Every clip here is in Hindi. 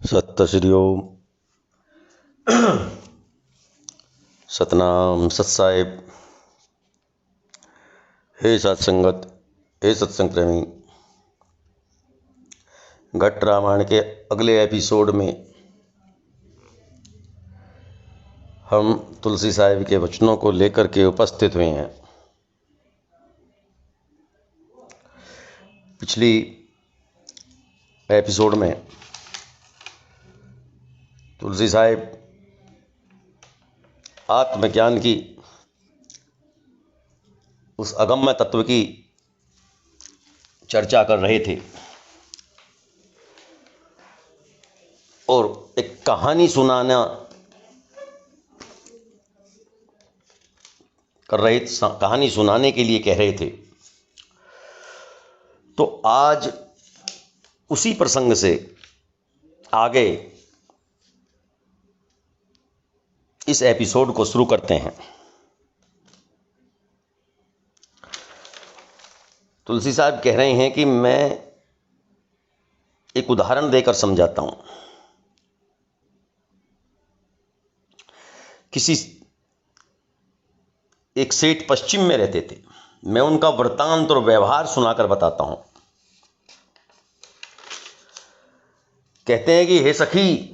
सत श्री ओम। सतनाम सत साहिब। हे सत्संगत, हे सत्संग प्रेमी, घट रामायण के अगले एपिसोड में हम तुलसी साहिब के वचनों को लेकर के उपस्थित हुए हैं। पिछली एपिसोड में तुलसी साहिब आत्मज्ञान की उस अगम्य तत्व की चर्चा कर रहे थे और एक कहानी सुनाना कहानी सुनाने के लिए कह रहे थे। तो आज उसी प्रसंग से आगे इस एपिसोड को शुरू करते हैं। तुलसी साहब कह रहे हैं कि मैं एक उदाहरण देकर समझाता हूं। किसी एक सेठ पश्चिम में रहते थे। मैं उनका वृत्तांत और व्यवहार सुनाकर बताता हूं। कहते हैं कि हे सखी,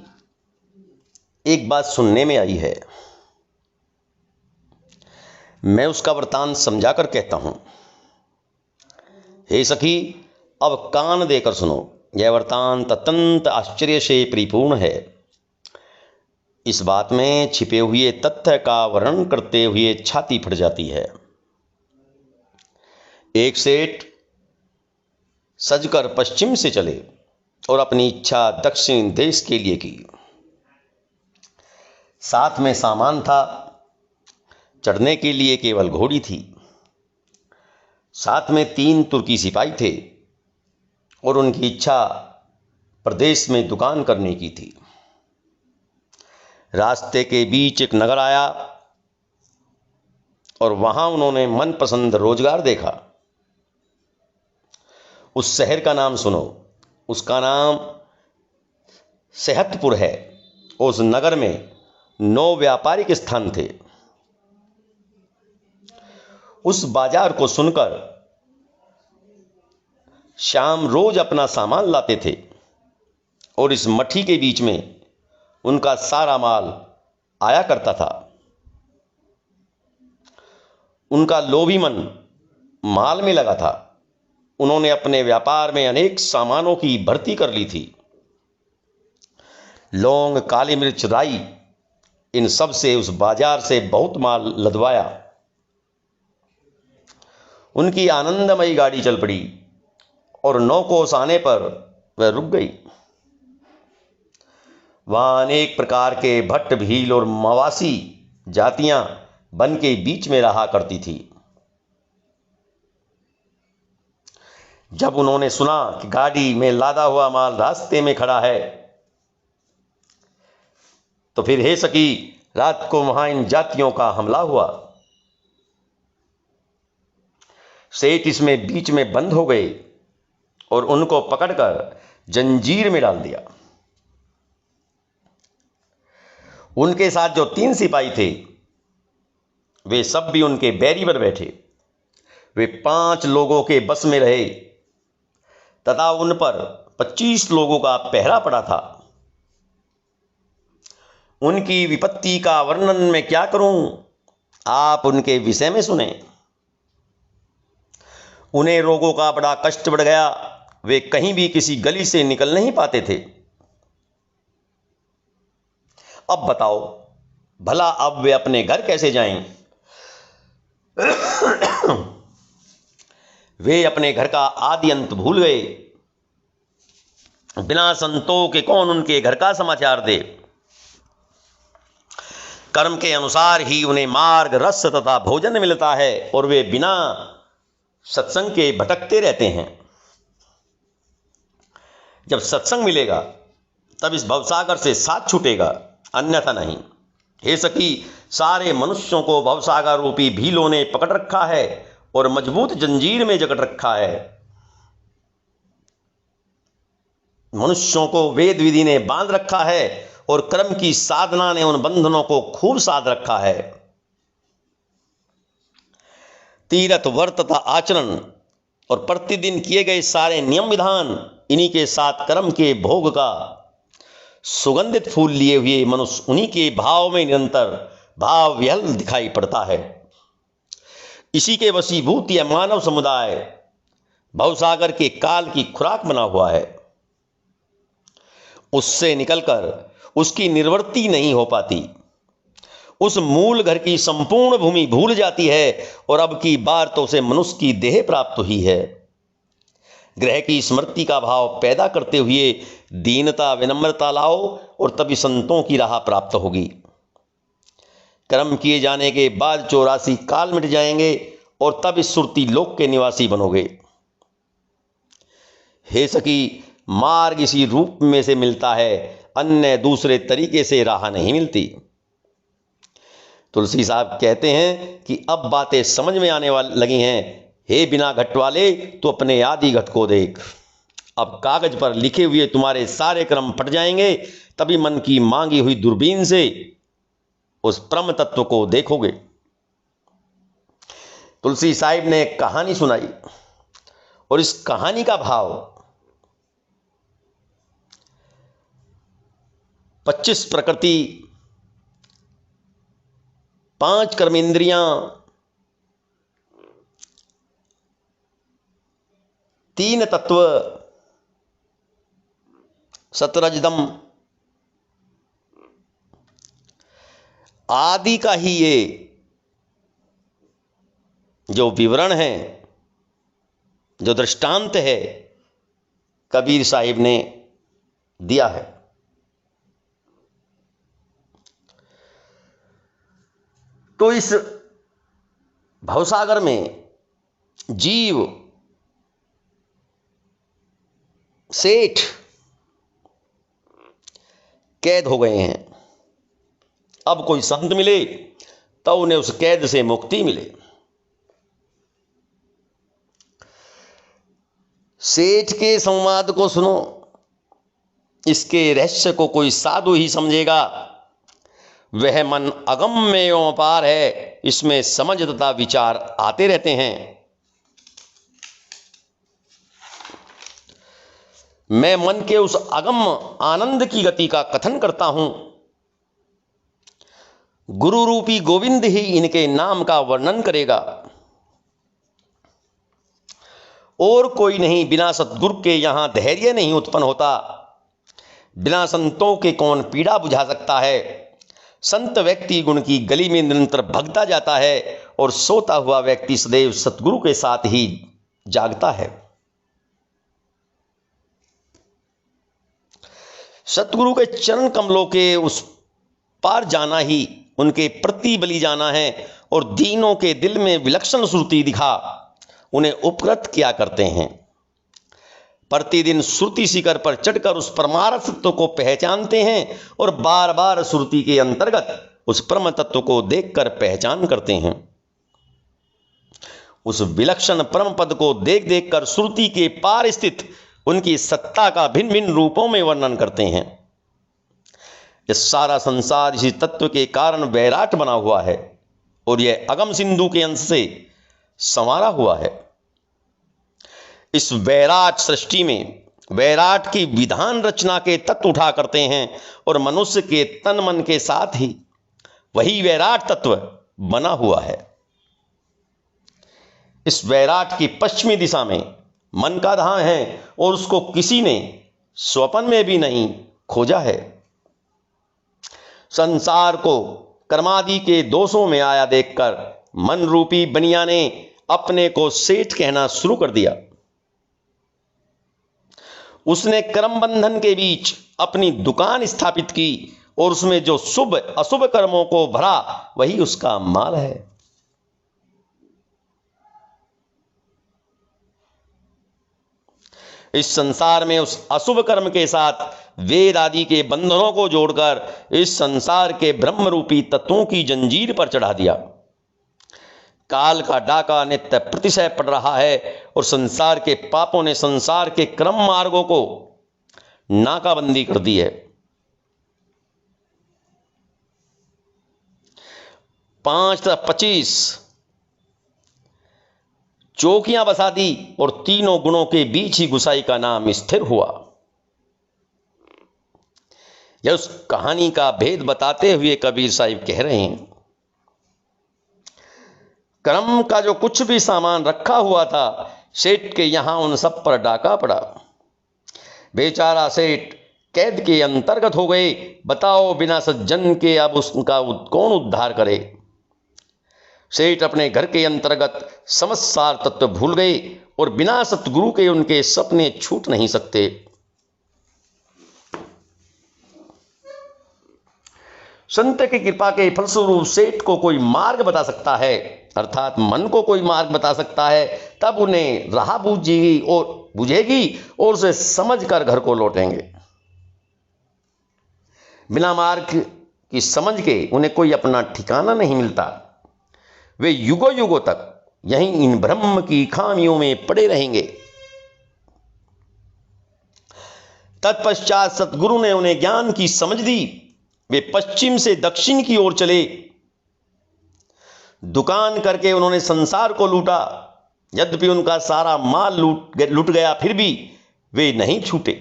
एक बात सुनने में आई है। मैं उसका वृत्तांत समझाकर कहता हूं। हे सखी, अब कान देकर सुनो। यह वृत्तांत अत्यंत आश्चर्य से परिपूर्ण है। इस बात में छिपे हुए तथ्य का वर्णन करते हुए छाती फट जाती है। एक सेठ सजकर पश्चिम से चले और अपनी इच्छा दक्षिण देश के लिए की। साथ में सामान था। चढ़ने के लिए केवल घोड़ी थी। साथ में 3 तुर्की सिपाही थे और उनकी इच्छा प्रदेश में दुकान करने की थी। रास्ते के बीच एक नगर आया और वहां उन्होंने मनपसंद रोजगार देखा। उस शहर का नाम सुनो। उसका नाम सेहतपुर है। उस नगर में 9 व्यापारिक स्थान थे। उस बाजार को सुनकर शाम रोज अपना सामान लाते थे और इस मट्ठी के बीच में उनका सारा माल आया करता था। उनका लोभी मन माल में लगा था। उन्होंने अपने व्यापार में अनेक सामानों की भर्ती कर ली थी। लौंग, काली मिर्च, राई, इन सब से उस बाजार से बहुत माल लदवाया। उनकी आनंदमयी गाड़ी चल पड़ी और 9 कोस आने पर वह रुक गई। वहां अनेक प्रकार के भट्ट, भील और मवासी जातियां वन के बीच में रहा करती थी। जब उन्होंने सुना कि गाड़ी में लादा हुआ माल रास्ते में खड़ा है, तो फिर हे सखी, रात को वहां इन जातियों का हमला हुआ। सेठ इसमें बीच में बंद हो गए और उनको पकड़कर जंजीर में डाल दिया। उनके साथ जो 3 सिपाही थे, वे सब भी उनके बैरी पर बैठे। वे 5 लोगों के बस में रहे तथा उन पर 25 लोगों का पहरा पड़ा था। उनकी विपत्ति का वर्णन मैं क्या करूं, आप उनके विषय में सुने। उन्हें रोगों का बड़ा कष्ट बढ़ गया। वे कहीं भी किसी गली से निकल नहीं पाते थे। अब बताओ भला अब वे अपने घर कैसे जाएं? वे अपने घर का आदि अंत भूल गए। बिना संतों के कौन उनके घर का समाचार दे? कर्म के अनुसार ही उन्हें मार्ग, रस तथा भोजन मिलता है और वे बिना सत्संग के भटकते रहते हैं। जब सत्संग मिलेगा तब इस भवसागर से साथ छूटेगा, अन्यथा नहीं। हे सखी, सारे मनुष्यों को भवसागर रूपी भीलों ने पकड़ रखा है और मजबूत जंजीर में जकड़ रखा है। मनुष्यों को वेद विधि ने बांध रखा है और कर्म की साधना ने उन बंधनों को खूब साध रखा है। तीर्थ व्रत तथा आचरण और प्रतिदिन किए गए सारे नियम विधान, इन्हीं के साथ कर्म के भोग का सुगंधित फूल लिए हुए मनुष्य उन्हीं के भाव में निरंतर भाव विहल दिखाई पड़ता है। इसी के वशीभूत यह मानव समुदाय भवसागर के काल की खुराक बना हुआ है। उससे निकलकर उसकी निर्वृत्ति नहीं हो पाती। उस मूल घर की संपूर्ण भूमि भूल जाती है और अब की बार तो उसे मनुष्य की देह प्राप्त हुई है। ग्रह की स्मृति का भाव पैदा करते हुए दीनता विनम्रता लाओ और तभी संतों की राह प्राप्त होगी। कर्म किए जाने के बाद 84 काल मिट जाएंगे और तब इस सुरती लोक के निवासी बनोगे। हे सखी, मार्ग इसी रूप में से मिलता है, अन्य दूसरे तरीके से राह नहीं मिलती। तुलसी साहब कहते हैं कि अब बातें समझ में आने वाली लगी हैं। हे बिना घट वाले, तू अपने आदि घट को देख। अब कागज पर लिखे हुए तुम्हारे सारे कर्म फट जाएंगे, तभी मन की मांगी हुई दूरबीन से उस परम तत्व को देखोगे। तुलसी साहिब ने कहानी सुनाई और इस कहानी का भाव 25 प्रकृति, 5 कर्मेंद्रियां, 3 तत्व, सतरजदम आदि का ही ये जो विवरण है, जो दृष्टांत है, कबीर साहिब ने दिया है। तो इस भवसागर में जीव सेठ कैद हो गए हैं। अब कोई संत मिले तो उन्हें उस कैद से मुक्ति मिले। सेठ के संवाद को सुनो, इसके रहस्य को कोई साधु ही समझेगा। वह मन अगम्य एवं अपार है, इसमें समझ तथा विचार आते रहते हैं। मैं मन के उस अगम्य आनंद की गति का कथन करता हूं। गुरु रूपी गोविंद ही इनके नाम का वर्णन करेगा, और कोई नहीं। बिना सतगुरु के यहां धैर्य नहीं उत्पन्न होता। बिना संतों के कौन पीड़ा बुझा सकता है। संत व्यक्ति गुण की गली में निरंतर भगता जाता है और सोता हुआ व्यक्ति सदैव सतगुरु के साथ ही जागता है। सतगुरु के चरण कमलों के उस पार जाना ही उनके प्रति बलि जाना है। और दीनों के दिल में विलक्षण श्रुति दिखा उन्हें उपकृत किया करते हैं। प्रतिदिन श्रुति शिखर पर चढ़कर उस परमार्थ तत्व को पहचानते हैं और बार बार श्रुति के अंतर्गत उस परम तत्व को देखकर पहचान करते हैं। उस विलक्षण परम पद को देख देख कर श्रुति के पार स्थित उनकी सत्ता का भिन्न भिन्न रूपों में वर्णन करते हैं। यह सारा संसार इसी तत्व के कारण वैराट बना हुआ है और यह अगम सिंधु के अंश से संवारा हुआ है। इस वैराट सृष्टि में वैराट की विधान रचना के तत्व उठा करते हैं और मनुष्य के तन मन के साथ ही वही वैराट तत्व बना हुआ है। इस वैराट की पश्चिमी दिशा में मन का धाम है और उसको किसी ने स्वप्न में भी नहीं खोजा है। संसार को कर्मादि के दोषों में आया देखकर मन रूपी बनिया ने अपने को सेठ कहना शुरू कर दिया। उसने कर्म बंधन के बीच अपनी दुकान स्थापित की और उसमें जो शुभ अशुभ कर्मों को भरा वही उसका माल है। इस संसार में उस अशुभ कर्म के साथ वेद आदि के बंधनों को जोड़कर इस संसार के ब्रह्म रूपी तत्वों की जंजीर पर चढ़ा दिया। काल का डाका नित्य प्रतिशय पड़ रहा है और संसार के पापों ने संसार के क्रम मार्गों को नाकाबंदी कर दी है। 5-25 चौकियां बसा दी और तीनों गुणों के बीच ही गुसाई का नाम स्थिर हुआ। यह उस कहानी का भेद बताते हुए कबीर साहिब कह रहे हैं, कर्म का जो कुछ भी सामान रखा हुआ था सेठ के यहां उन सब पर डाका पड़ा। बेचारा सेठ कैद के अंतर्गत हो गए। बताओ बिना सज्जन के अब उसका कौन उद्धार करे। सेठ अपने घर के अंतर्गत समस्त सार तत्व भूल गए और बिना सतगुरु के उनके सपने छूट नहीं सकते। संत की कृपा के फलस्वरूप सेठ को कोई मार्ग बता सकता है, अर्थात मन को कोई मार्ग बता सकता है, तब उन्हें राह बुझेगी और उसे समझकर घर को लौटेंगे। बिना मार्ग की समझ के उन्हें कोई अपना ठिकाना नहीं मिलता। वे युगों युगों तक यहीं इन ब्रह्म की खामियों में पड़े रहेंगे। तत्पश्चात सतगुरु ने उन्हें ज्ञान की समझ दी। वे पश्चिम से दक्षिण की ओर चले। दुकान करके उन्होंने संसार को लूटा। यद्यपि उनका सारा माल लूट गया, फिर भी वे नहीं छूटे।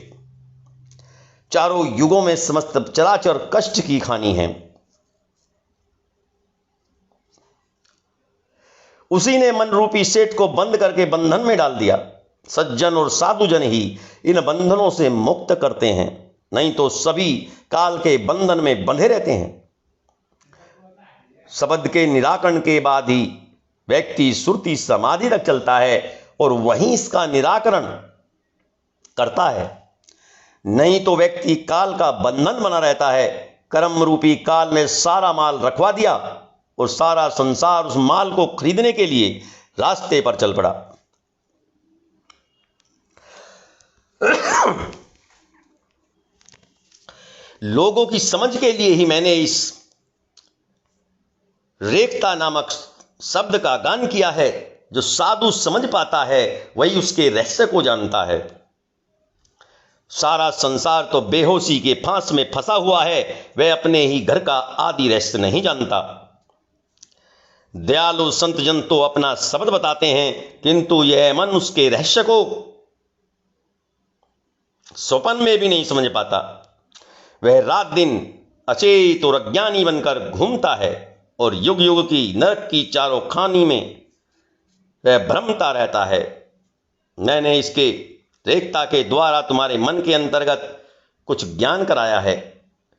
चारों युगों में समस्त चराचर कष्ट की खानी है। उसी ने मन रूपी सेठ को बंद करके बंधन में डाल दिया। सज्जन और साधुजन ही इन बंधनों से मुक्त करते हैं, नहीं तो सभी काल के बंधन में बंधे रहते हैं। शब्द के निराकरण के बाद ही व्यक्ति सुरती समाधि तक चलता है और वहीं इसका निराकरण करता है, नहीं तो व्यक्ति काल का बंधन बना रहता है। कर्म रूपी काल ने सारा माल रखवा दिया और सारा संसार उस माल को खरीदने के लिए रास्ते पर चल पड़ा। लोगों की समझ के लिए ही मैंने इस रेखता नामक शब्द का गान किया है। जो साधु समझ पाता है वही उसके रहस्य को जानता है। सारा संसार तो बेहोशी के फांस में फंसा हुआ है, वह अपने ही घर का आदि रहस्य नहीं जानता। दयालु संत जन तो अपना शब्द बताते हैं, किंतु यह मन उसके रहस्य को स्वप्न में भी नहीं समझ पाता। वह रात दिन अचेत और अज्ञानी बनकर घूमता है और युग युग की नरक की चारों खानी में वह भ्रमता रहता है। मैंने इसके रेखता के द्वारा तुम्हारे मन के अंतर्गत कुछ ज्ञान कराया है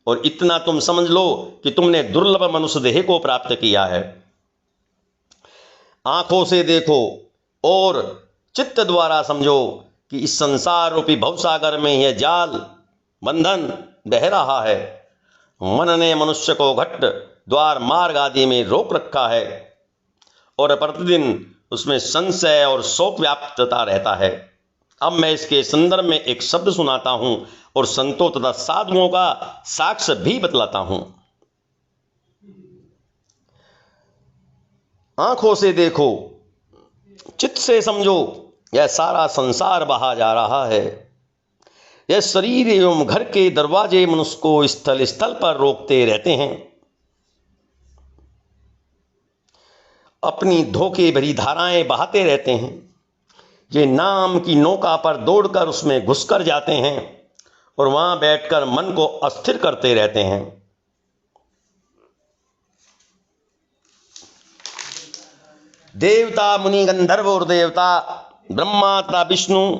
और इतना तुम समझ लो कि तुमने दुर्लभ मनुष्य देह को प्राप्त किया है। आंखों से देखो और चित्त द्वारा समझो कि इस संसार रूपी भवसागर में यह जाल बंधन बह रहा है। मन ने मनुष्य को घट द्वार मार्ग आदि में रोक रखा है और प्रतिदिन उसमें संशय और शोक व्याप्तता रहता है। अब मैं इसके संदर्भ में एक शब्द सुनाता हूं और संतों तथा साधुओं का साक्ष्य भी बतलाता हूं। आंखों से देखो, चित्त से समझो, यह सारा संसार बहा जा रहा है। यह शरीर एवं घर के दरवाजे मनुष्य को स्थल स्थल पर रोकते रहते हैं। अपनी धोखे भरी धाराएं बहाते रहते हैं। ये नाम की नौका पर दौड़कर उसमें घुसकर जाते हैं और वहां बैठकर मन को अस्थिर करते रहते हैं। देवता मुनि गंधर्व और देवता, ब्रह्मा तथा विष्णु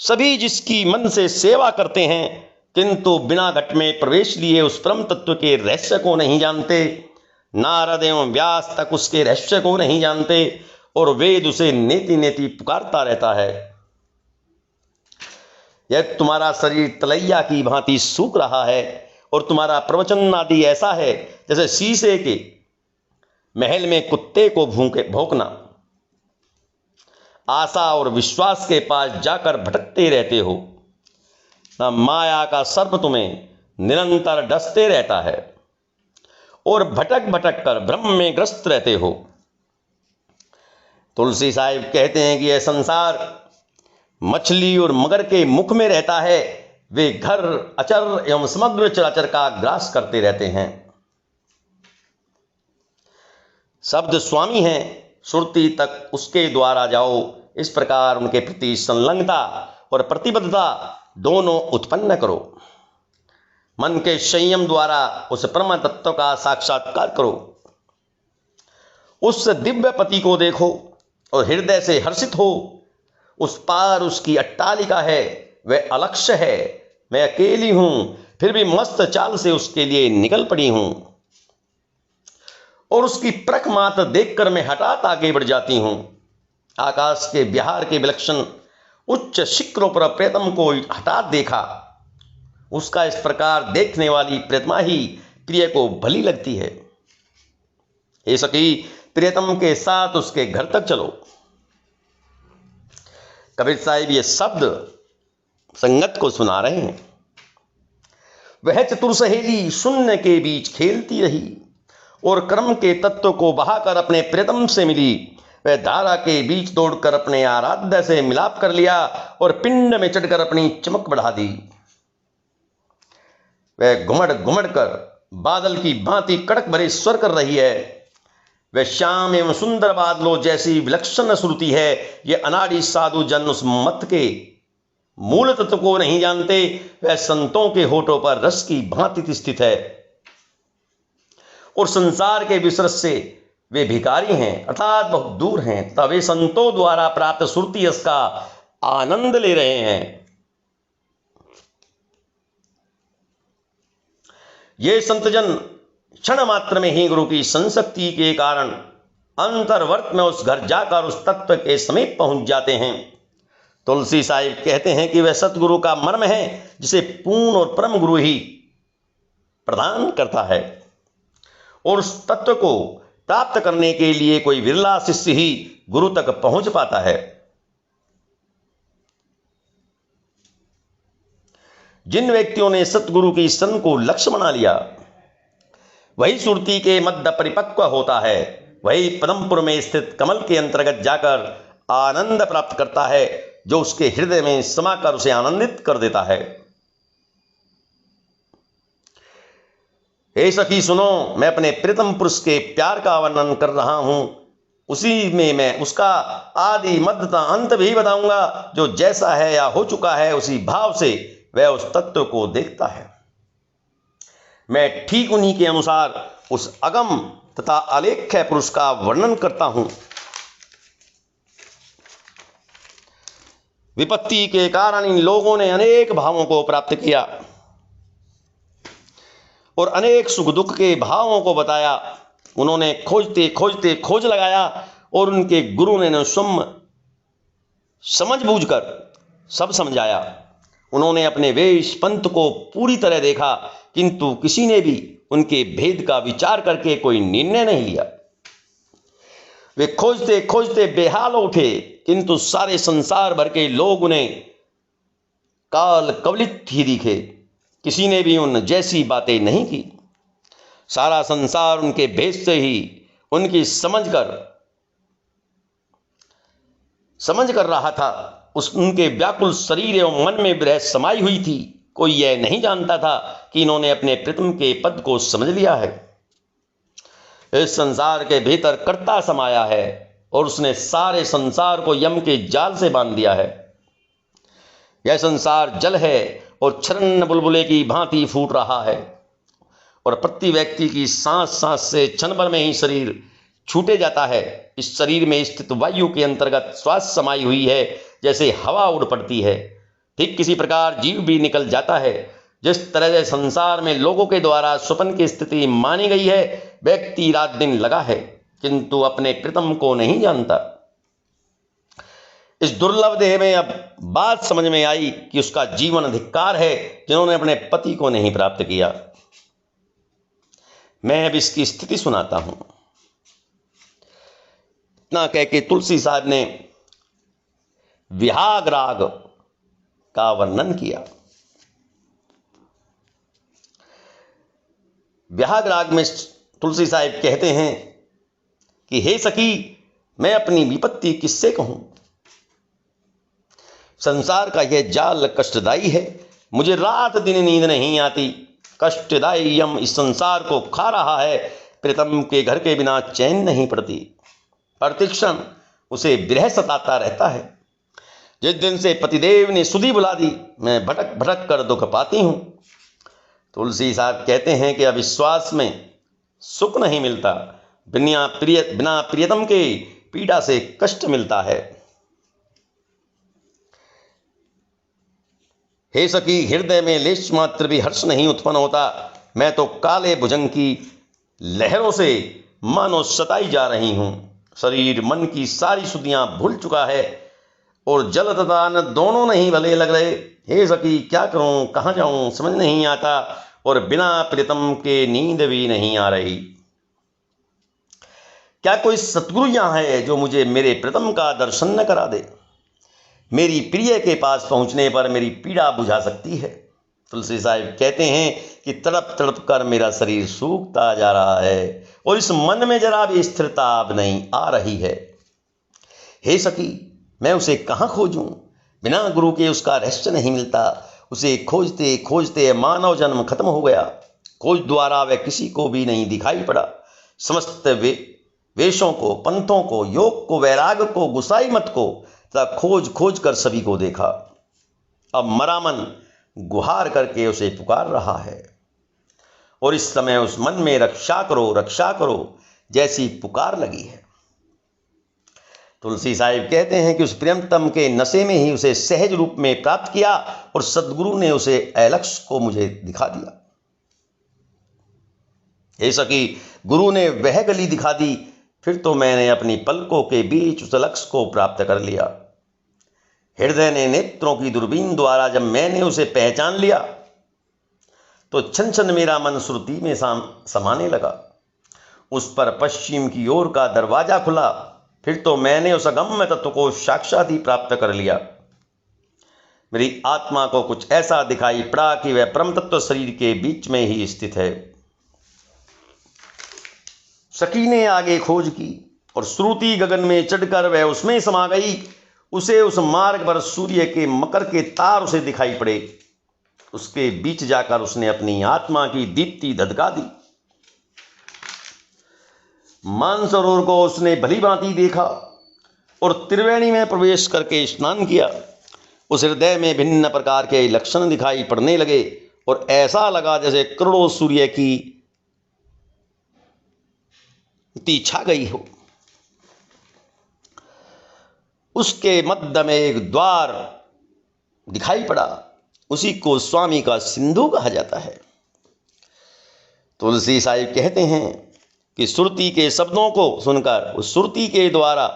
सभी जिसकी मन से सेवा करते हैं, किंतु बिना घट में प्रवेश लिए उस परम तत्व के रहस्य को नहीं जानते। नारद एवं व्यास तक उसके रहस्य को नहीं जानते और वेद उसे नेति नेति पुकारता रहता है। यह तुम्हारा शरीर तलैया की भांति सूख रहा है और तुम्हारा प्रवचन आदि ऐसा है जैसे शीशे के महल में कुत्ते को भौंकना। आशा और विश्वास के पास जाकर भटकते रहते हो। ना माया का सर्प तुम्हें निरंतर डसते रहता है और भटक भटक कर भ्रम में ग्रस्त रहते हो। तुलसी साहिब कहते हैं कि यह संसार मछली और मगर के मुख में रहता है वे घर, अचर एवं समग्र चराचर का ग्रास करते रहते हैं। शब्द स्वामी हैं, सुरति तक उसके द्वारा जाओ। इस प्रकार उनके प्रति संलग्नता और प्रतिबद्धता दोनों उत्पन्न करो। मन के संयम द्वारा उस परम तत्व का साक्षात्कार करो। उस दिव्य पति को देखो और हृदय से हर्षित हो। उस पार उसकी अट्टालिका है, वह अलक्ष्य है। मैं अकेली हूं, फिर भी मस्त चाल से उसके लिए निकल पड़ी हूं और उसकी परख मात्र देखकर मैं हठात आगे बढ़ जाती हूं। आकाश के बिहार के विलक्षण उच्च शिखरों पर प्रेतम को हठात देखा। उसका इस प्रकार देखने वाली प्रेतमा ही प्रिय को भली लगती है। हे सखी, प्रियतम के साथ उसके घर तक चलो। कबीर साहिब ये शब्द संगत को सुना रहे हैं। वह चतुर सहेली शून्य के बीच खेलती रही और कर्म के तत्व को बहाकर अपने प्रियतम से मिली। वह धारा के बीच दौड़कर अपने आराध्य से मिलाप कर लिया और पिंड में चढ़कर अपनी चमक बढ़ा दी। वह घुमड़ घुमड़ कर बादल की भांति कड़क भरे स्वर कर रही है। वह श्याम एवं सुंदर बादलों जैसी विलक्षण श्रुति है। ये अनाड़ी साधु जन उस मत के मूल तत्व को नहीं जानते। वह संतों के होठों पर रस की भांति स्थित है और संसार के विसरस से वे भिखारी हैं, अर्थात बहुत दूर हैं, तथा वे संतों द्वारा प्राप्त श्रुति रस का आनंद ले रहे हैं। ये संतजन क्षण मात्र में ही गुरु की संशक्ति के कारण अंतर्वर्त में उस घर जाकर उस तत्व के समीप पहुंच जाते हैं। तुलसी साहिब कहते हैं कि वह सतगुरु का मर्म है जिसे पूर्ण और परम गुरु ही प्रदान करता है और उस तत्व को प्राप्त करने के लिए कोई विरला शिष्य ही गुरु तक पहुंच पाता है। जिन व्यक्तियों ने सतगुरु की शरण को लक्ष्य बना लिया, वही सुरति के मध्य परिपक्व होता है। वही पदमपुर में स्थित कमल के अंतर्गत जाकर आनंद प्राप्त करता है, जो उसके हृदय में समाकर उसे आनंदित कर देता है। हे सखी सुनो, मैं अपने प्रीतम पुरुष के प्यार का वर्णन कर रहा हूं। उसी में मैं उसका आदि मध्य तथा अंत भी बताऊंगा। जो जैसा है या हो चुका है, उसी भाव से वह उस तत्व को देखता है। मैं ठीक उन्हीं के अनुसार उस अगम तथा अलेख्य पुरुष का वर्णन करता हूं। विपत्ति के कारण इन लोगों ने अनेक भावों को प्राप्त किया और अनेक सुख दुख के भावों को बताया। उन्होंने खोजते खोजते खोज लगाया और उनके गुरु ने स्वयं समझ बूझकर सब समझाया। उन्होंने अपने वेश पंथ को पूरी तरह देखा, किंतु किसी ने भी उनके भेद का विचार करके कोई निर्णय नहीं लिया। वे खोजते खोजते बेहाल उठे, किंतु सारे संसार भर के लोग उन्हें काल कवलित ही दिखे। किसी ने भी उन जैसी बातें नहीं की। सारा संसार उनके भेद से ही उनकी समझ कर रहा था। उनके व्याकुल शरीर एवं मन में विरह समाई हुई थी। कोई यह नहीं जानता था कि इन्होंने अपने प्रीतम के पद को समझ लिया है। इस संसार के भीतर कर्ता समाया है और उसने सारे संसार को यम के जाल से बांध दिया है। यह संसार जल है और छन्न बुलबुले की भांति फूट रहा है और प्रति व्यक्ति की सांस सांस से क्षण भर में ही शरीर छूटे जाता है। इस शरीर में स्थित वायु के अंतर्गत श्वास समाई हुई है, जैसे हवा उड़ पड़ती है। ठीक किसी प्रकार जीव भी निकल जाता है। जिस तरह से संसार में लोगों के द्वारा स्वप्न की स्थिति मानी गई है, व्यक्ति रात दिन लगा है किंतु अपने प्रीतम को नहीं जानता। इस दुर्लभ देह में अब बात समझ में आई कि उसका जीवन धिक्कार है जिन्होंने अपने पति को नहीं प्राप्त किया। मैं अब इसकी स्थिति सुनाता हूं। इतना कह के तुलसी साहब ने विहाग राग का वर्णन किया। विहाग राग में तुलसी साहब कहते हैं कि हे सखी, मैं अपनी विपत्ति किससे कहूं। संसार का यह जाल कष्टदायी है। मुझे रात दिन नींद नहीं आती। कष्टदायी यम इस संसार को खा रहा है। प्रीतम के घर के बिना चैन नहीं पड़ती। प्रतिक्षण उसे विरह सताता रहता है। जिस दिन से पतिदेव ने सुधि बुला दी, मैं भटक भटक कर दुख पाती हूँ। तुलसी साहब कहते हैं कि अविश्वास में सुख नहीं मिलता, बिना प्रियतम के पीड़ा से कष्ट मिलता है। हे सखी, हृदय में लेश मात्र भी हर्ष नहीं उत्पन्न होता। मैं तो काले भुजंग की लहरों से मानो सताई जा रही हूँ। शरीर मन की सारी सुधियां भूल चुका है और जल तथा अन्न दोनों नहीं भले लग रहे। हे सखी, क्या करूं, कहाँ जाऊं, समझ नहीं आता और बिना प्रीतम के नींद भी नहीं आ रही। क्या कोई सतगुरु यहाँ है जो मुझे मेरे प्रीतम का दर्शन न करा दे? मेरी प्रिय के पास पहुंचने पर मेरी पीड़ा बुझा सकती है। तुलसी साहिब कहते हैं कि तड़प तड़प कर मेरा शरीर सूखता जा रहा है और इस मन में जरा भी स्थिरता अब नहीं आ रही है। हे सखी, मैं उसे कहाँ खोजूं? बिना गुरु के उसका रहस्य नहीं मिलता। उसे खोजते खोजते मानव जन्म खत्म हो गया। खोज द्वारा वह किसी को भी नहीं दिखाई पड़ा। समस्त वेशों को, पंथों को, योग को, वैराग को, गुसाई मत को तथा खोज खोज कर सभी को देखा। अब मरा मन गुहार करके उसे पुकार रहा है और इस समय उस मन में रक्षा करो जैसी पुकार लगी है। तुलसी साहिब कहते हैं कि उस प्रियतम के नशे में ही उसे सहज रूप में प्राप्त किया और सद्गुरु ने उसे अलक्ष को मुझे दिखा दिया। हे सखी, गुरु ने वह गली दिखा दी, फिर तो मैंने अपनी पलकों के बीच उस अलक्ष को प्राप्त कर लिया। हृदय ने नेत्रों की दूरबीन द्वारा जब मैंने उसे पहचान लिया तो छन छन मेरा मन श्रुति में समाने लगा। उस पर पश्चिम की ओर का दरवाजा खुला, फिर तो मैंने उस अगम्य तत्व को साक्षात ही प्राप्त कर लिया। मेरी आत्मा को कुछ ऐसा दिखाई पड़ा कि वह परम तत्व शरीर के बीच में ही स्थित है। सखी ने आगे खोज की और श्रुति गगन में चढ़कर वह उसमें समा गई। उसे उस मार्ग पर सूर्य के मकर के तार उसे दिखाई पड़े। उसके बीच जाकर उसने अपनी आत्मा की दीप्ति धधका दी। मानसरोवर को उसने भली भांति देखा और त्रिवेणी में प्रवेश करके स्नान किया। उस हृदय में भिन्न प्रकार के लक्षण दिखाई पड़ने लगे और ऐसा लगा जैसे करोड़ों सूर्य की छा गई हो। उसके मध्य में एक द्वार दिखाई पड़ा, उसी को स्वामी का सिंधु कहा जाता है। तुलसी साहिब कहते हैं कि सुरती के शब्दों को सुनकर उस सुरती के द्वारा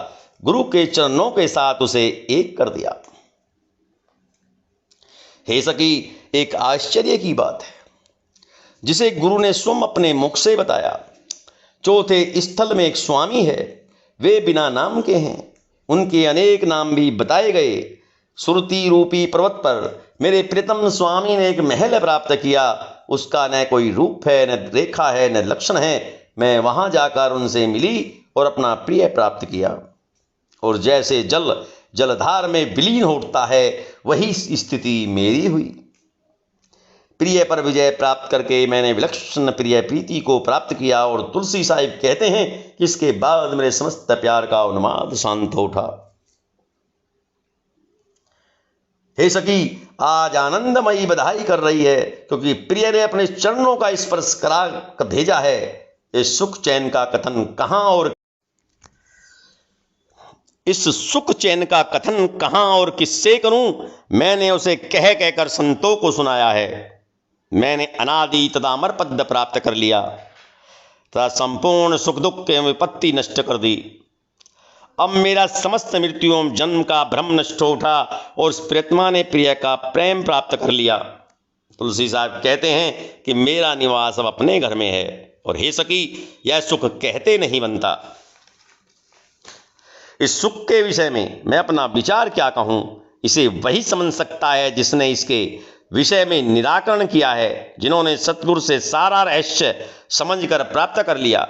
गुरु के चरणों के साथ उसे एक कर दिया। हे सखी, एक आश्चर्य की बात है जिसे गुरु ने स्वयं अपने मुख से बताया। चौथे स्थल में एक स्वामी है, वे बिना नाम के हैं। उनके अनेक नाम भी बताए गए। सुरती रूपी पर्वत पर मेरे प्रीतम स्वामी ने एक महल प्राप्त किया। उसका न कोई रूप है, न रेखा है, न लक्षण है। मैं वहां जाकर उनसे मिली और अपना प्रिय प्राप्त किया और जैसे जल जलधार में विलीन होता है वही स्थिति मेरी हुई। प्रिय पर विजय प्राप्त करके मैंने विलक्षण प्रिय प्रीति को प्राप्त किया और तुलसी साहिब कहते हैं कि इसके बाद मेरे समस्त प्यार का उन्माद शांत हो उठा। हे सखी, आज आनंदमयी बधाई कर रही है क्योंकि प्रिय ने अपने चरणों का स्पर्श करा कर भेजा है। इस सुख चैन का कथन कहां और किससे करूं? मैंने उसे कह कहकर संतों को सुनाया है। मैंने अनादि तथा अमर पद प्राप्त कर लिया तथा संपूर्ण सुख दुख के विपत्ति नष्ट कर दी। अब मेरा समस्त मृत्यु एवं जन्म का भ्रम नष्ट हो उठा और उस प्रियतमा ने प्रिय का प्रेम प्राप्त कर लिया। तुलसी साहब कहते हैं कि मेरा निवास अब अपने घर में है और हे सखी, यह सुख कहते नहीं बनता। इस सुख के विषय में मैं अपना विचार क्या कहूं? इसे वही समझ सकता है जिसने इसके विषय में निराकरण किया है, जिन्होंने सतगुरु से सारा रहस्य समझकर प्राप्त कर लिया।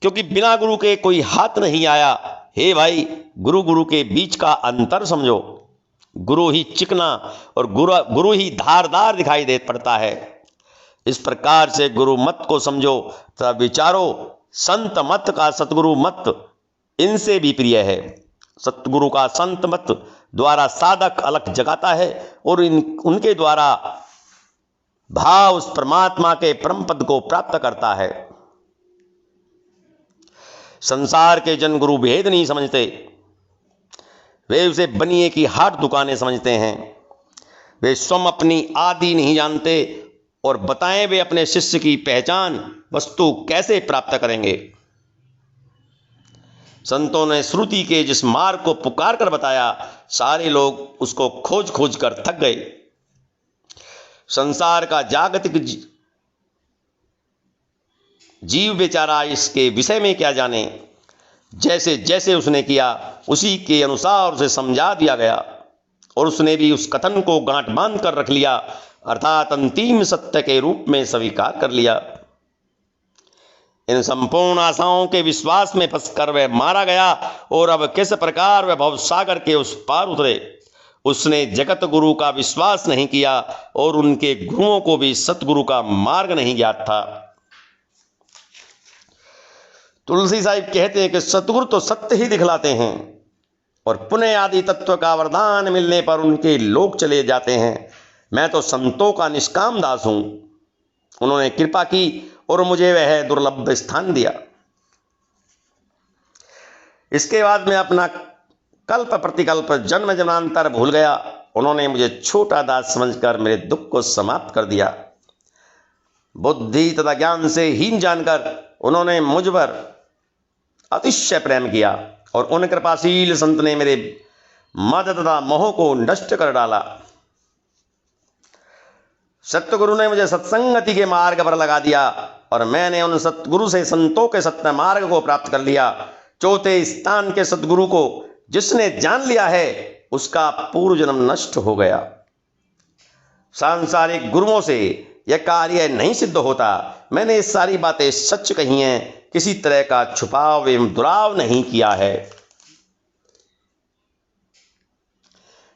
क्योंकि बिना गुरु के कोई हाथ नहीं आया। हे भाई, गुरु के बीच का अंतर समझो। गुरु ही चिकना और गुरु ही धारदार दिखाई दे पड़ता है। इस प्रकार से गुरु मत को समझो तथा विचारो। संत मत का सतगुरु मत इनसे भी प्रिय है। सतगुरु का संत मत द्वारा साधक अलख जगाता है और उनके द्वारा भाव उस परमात्मा के परम पद को प्राप्त करता है। संसार के जन गुरु भेद नहीं समझते, वे उसे बनिए की हाट दुकानें समझते हैं। वे स्वयं अपनी आदि नहीं जानते और बताएं वे अपने शिष्य की पहचान वस्तु कैसे प्राप्त करेंगे। संतों ने श्रुति के जिस मार्ग को पुकार कर बताया, सारे लोग उसको खोज खोज कर थक गए। संसार का जागतिक जीव बेचारा इसके विषय में क्या जाने। जैसे जैसे उसने किया उसी के अनुसार उसे समझा दिया गया और उसने भी उस कथन को गांठ बांध कर रख लिया, अर्थात अंतिम सत्य के रूप में स्वीकार कर लिया। इन संपूर्ण आशाओं के विश्वास में फंसकर वह मारा गया और अब किस प्रकार वह भवसागर के उस पार उतरे। उसने जगत गुरु का विश्वास नहीं किया और उनके गुरुओं को भी सतगुरु का मार्ग नहीं ज्ञात था। तुलसी साहिब कहते हैं कि सतगुरु तो सत्य ही दिखलाते हैं और पुण्य आदि तत्व का वरदान मिलने पर उनके लोग चले जाते हैं। मैं तो संतों का निष्काम दास हूं। उन्होंने कृपा की और मुझे वह दुर्लभ स्थान दिया। इसके बाद मैं अपना कल्प प्रतिकल्प जन्म जन्मांतर भूल गया। उन्होंने मुझे छोटा दास समझकर मेरे दुख को समाप्त कर दिया। बुद्धि तथा ज्ञान से हीन जानकर उन्होंने मुझ पर अतिशय प्रेम किया और उन कृपाशील संत ने मेरे मद तथा मोह को नष्ट कर डाला। सतगुरु ने मुझे सत्संगति के मार्ग पर लगा दिया और मैंने उन सतगुरु से संतों के सत्य मार्ग को प्राप्त कर लिया। चौथे स्थान के सतगुरु को जिसने जान लिया है उसका पूर्व जन्म नष्ट हो गया। सांसारिक गुरुओं से यह कार्य नहीं सिद्ध होता। मैंने ये सारी बातें सच कही हैं, किसी तरह का छुपाव एवं दुराव नहीं किया है।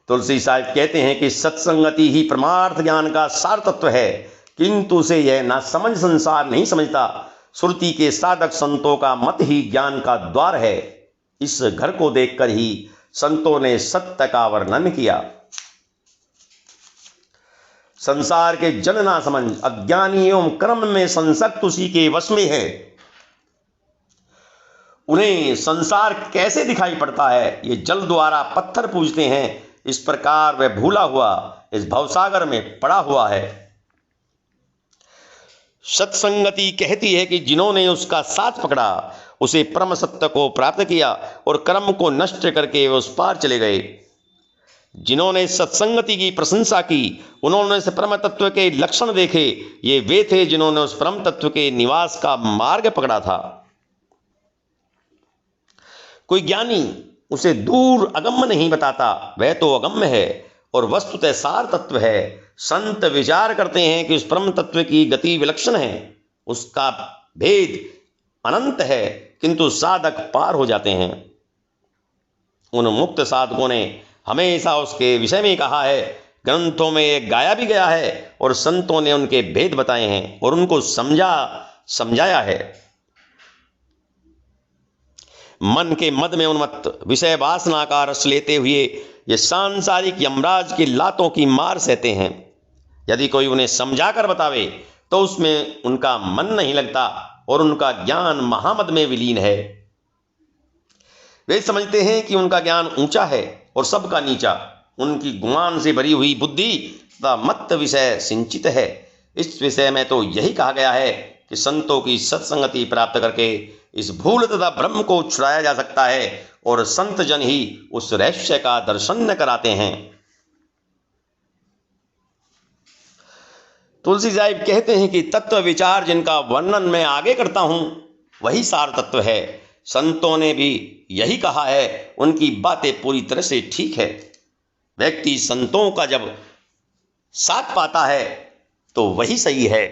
तुलसी साहिब कहते हैं कि सत्संगति ही परमार्थ ज्ञान का सार तत्व है, किंतु उसे यह ना समझ संसार नहीं समझता। श्रुति के साधक संतों का मत ही ज्ञान का द्वार है। इस घर को देखकर ही संतों ने सत्य का वर्णन किया। संसार के जन ना समझ अज्ञानी एवं कर्म में संसक्त उसी के वश में है। उन्हें संसार कैसे दिखाई पड़ता है, ये जल द्वारा पत्थर पूजते हैं। इस प्रकार वह भूला हुआ इस भवसागर में पड़ा हुआ है। सत्संगति कहती है कि जिन्होंने उसका साथ पकड़ा, उसे परम सत्य को प्राप्त किया और कर्म को नष्ट करके वे उस पार चले गए। जिन्होंने सत्संगति की प्रशंसा की, उन्होंने उस परम तत्व के लक्षण देखे। ये वे थे जिन्होंने उस परम तत्व के निवास का मार्ग पकड़ा था। कोई ज्ञानी उसे दूर अगम्य नहीं बताता, वह तो अगम्य है और वस्तुतः सार तत्व है। संत विचार करते हैं कि उस परम तत्व की गति विलक्षण है, उसका भेद अनंत है, किंतु साधक पार हो जाते हैं। उन मुक्त साधकों ने हमेशा उसके विषय में कहा है, ग्रंथों में यह गाया भी गया है और संतों ने उनके भेद बताए हैं और उनको समझाया है। मन के मद में उन्मत्त विषय वासना का रस लेते हुए ये सांसारिक यमराज की लातों की मार सहते हैं। यदि कोई उन्हें समझाकर बतावे तो उसमें उनका मन नहीं लगता और उनका ज्ञान महामद में विलीन है। वे समझते हैं कि उनका ज्ञान ऊंचा है और सबका नीचा। उनकी गुमान से भरी हुई बुद्धि तथा मत विषय सिंचित है। इस विषय में तो यही कहा गया है कि संतों की सत्संगति प्राप्त करके इस भूल तथा भ्रम को छुड़ाया जा सकता है और संत जन ही उस रहस्य का दर्शन कराते हैं। तुलसी साहिब कहते हैं कि तत्व विचार जिनका वर्णन मैं आगे करता हूं वही सार तत्व है। संतों ने भी यही कहा है, उनकी बातें पूरी तरह से ठीक है। व्यक्ति संतों का जब साथ पाता है तो वही सही है।